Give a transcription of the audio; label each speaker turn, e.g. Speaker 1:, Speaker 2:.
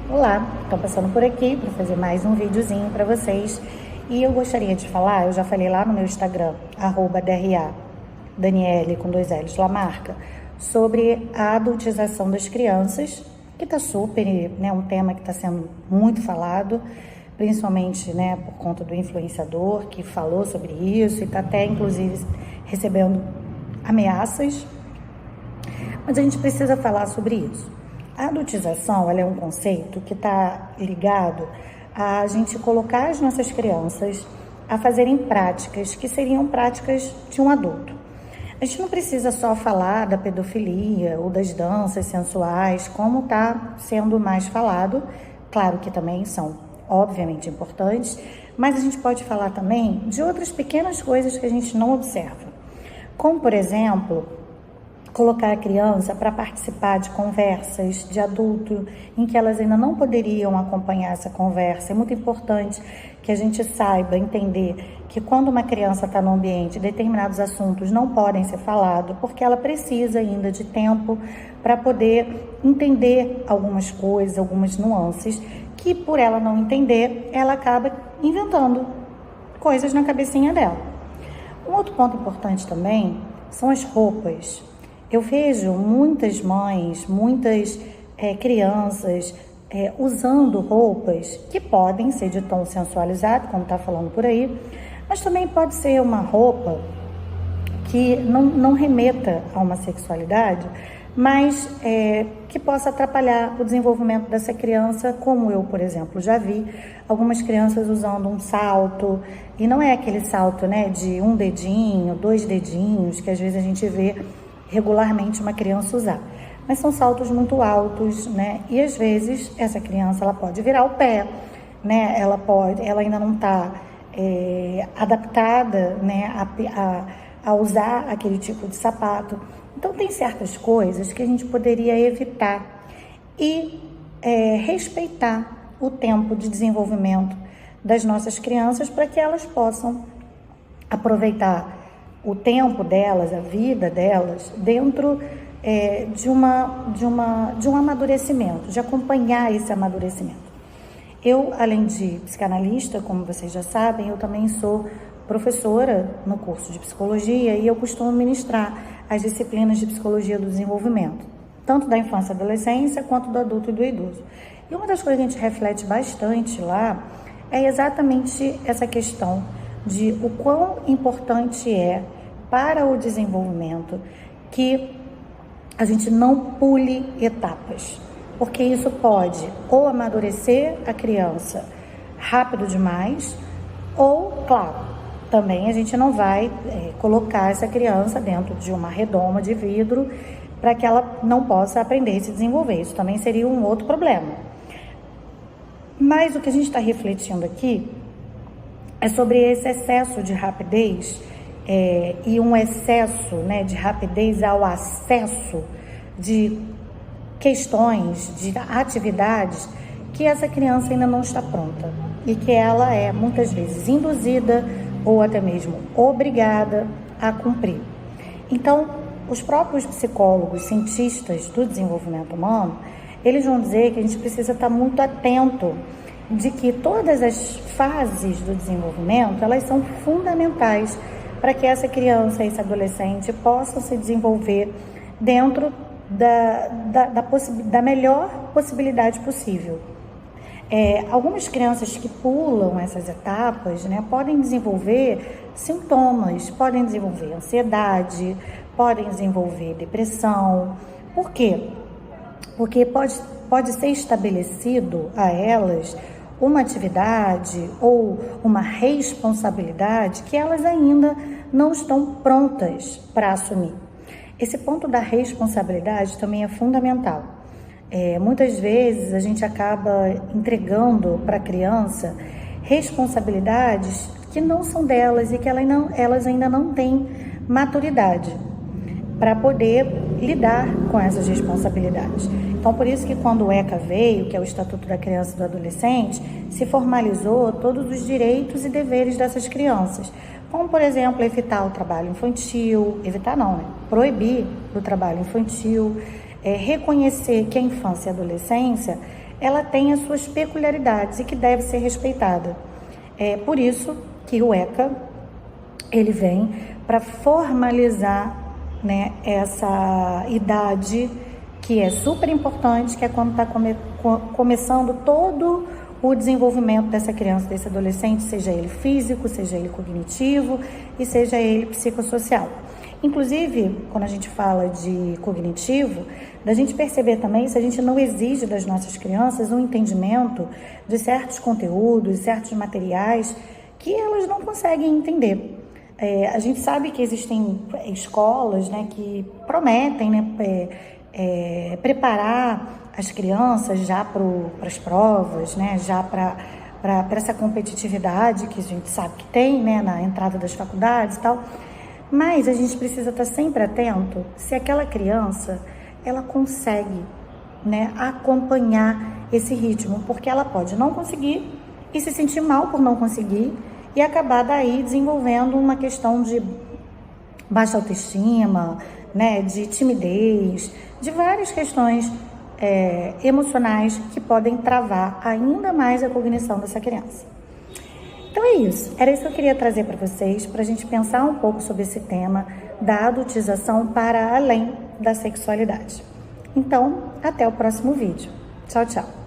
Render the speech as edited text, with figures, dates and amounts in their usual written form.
Speaker 1: Olá, estou passando por aqui para fazer mais um videozinho para vocês e eu gostaria de falar, eu já falei lá no meu Instagram, @DRA, Daniele com 2 L's Lamarca, sobre a adultização das crianças, que está super, né, um tema que está sendo muito falado, principalmente, né, por conta do influenciador que falou sobre isso e está até, inclusive, recebendo ameaças, mas a gente precisa falar sobre isso. A adultização, ela é um conceito que está ligado a gente colocar as nossas crianças a fazerem práticas que seriam práticas de um adulto. A gente não precisa só falar da pedofilia ou das danças sensuais, como está sendo mais falado, claro que também são obviamente importantes, mas a gente pode falar também de outras pequenas coisas que a gente não observa, como, por exemplo, colocar a criança para participar de conversas de adulto em que elas ainda não poderiam acompanhar essa conversa. É muito importante que a gente saiba entender que quando uma criança está no ambiente, determinados assuntos não podem ser falados, porque ela precisa ainda de tempo para poder entender algumas coisas, algumas nuances, que por ela não entender, ela acaba inventando coisas na cabecinha dela. Um outro ponto importante também são as roupas. Eu vejo muitas mães, muitas crianças usando roupas que podem ser de tom sensualizado, como está falando por aí, mas também pode ser uma roupa que não remeta a uma sexualidade, mas que possa atrapalhar o desenvolvimento dessa criança, como eu, por exemplo, já vi algumas crianças usando um salto, e não é aquele salto, né, de um dedinho, 2 dedinhos, que às vezes a gente vê regularmente uma criança usar, mas são saltos muito altos, né? E às vezes essa criança ela pode virar o pé, né? Ela ainda não está adaptada, né, a usar aquele tipo de sapato. Então tem certas coisas que a gente poderia evitar e respeitar o tempo de desenvolvimento das nossas crianças para que elas possam aproveitar o tempo delas, a vida delas, dentro de um amadurecimento, de acompanhar esse amadurecimento. Eu, além de psicanalista, como vocês já sabem, eu também sou professora no curso de psicologia e eu costumo ministrar as disciplinas de psicologia do desenvolvimento, tanto da infância e adolescência, quanto do adulto e do idoso. E uma das coisas que a gente reflete bastante lá é exatamente essa questão de o quão importante é para o desenvolvimento que a gente não pule etapas, porque isso pode ou amadurecer a criança rápido demais, ou, claro, também a gente não vai colocar essa criança dentro de uma redoma de vidro para que ela não possa aprender e se desenvolver. Isso também seria um outro problema. Mas o que a gente está refletindo aqui é sobre esse excesso de rapidez e um excesso, né, de rapidez ao acesso de questões, de atividades que essa criança ainda não está pronta e que ela é muitas vezes induzida ou até mesmo obrigada a cumprir. Então, os próprios psicólogos, cientistas do desenvolvimento humano, eles vão dizer que a gente precisa estar muito atento de que todas as fases do desenvolvimento, elas são fundamentais para que essa criança, esse adolescente possam se desenvolver dentro da melhor possibilidade possível. Algumas crianças que pulam essas etapas, né, podem desenvolver sintomas, podem desenvolver ansiedade, podem desenvolver depressão. Por quê? Porque pode ser estabelecido a elas uma atividade ou uma responsabilidade que elas ainda não estão prontas para assumir. Esse ponto da responsabilidade também é fundamental. Muitas vezes a gente acaba entregando para a criança responsabilidades que não são delas e que elas ainda não têm maturidade para poder lidar com essas responsabilidades. Então, por isso que quando o ECA veio, que é o Estatuto da Criança e do Adolescente, se formalizou todos os direitos e deveres dessas crianças, como, por exemplo, evitar o trabalho infantil, proibir o trabalho infantil, reconhecer que a infância e a adolescência, ela tem as suas peculiaridades e que deve ser respeitada. É por isso que o ECA, ele vem para formalizar, né, essa idade que é super importante, que é quando está começando todo o desenvolvimento dessa criança, desse adolescente, seja ele físico, seja ele cognitivo e seja ele psicossocial. Inclusive, quando a gente fala de cognitivo, da gente perceber também se a gente não exige das nossas crianças um entendimento de certos conteúdos, certos materiais que elas não conseguem entender. A gente sabe que existem escolas, né, que prometem, né, preparar as crianças já para as provas, né, já para essa competitividade que a gente sabe que tem, né, na entrada das faculdades e tal. Mas a gente precisa estar sempre atento se aquela criança ela consegue, né, acompanhar esse ritmo, porque ela pode não conseguir e se sentir mal por não conseguir e acabar daí desenvolvendo uma questão de baixa autoestima, né, de timidez, de várias questões emocionais que podem travar ainda mais a cognição dessa criança. Então é isso, era isso que eu queria trazer para vocês, para a gente pensar um pouco sobre esse tema da adultização para além da sexualidade. Então, até o próximo vídeo. Tchau, tchau.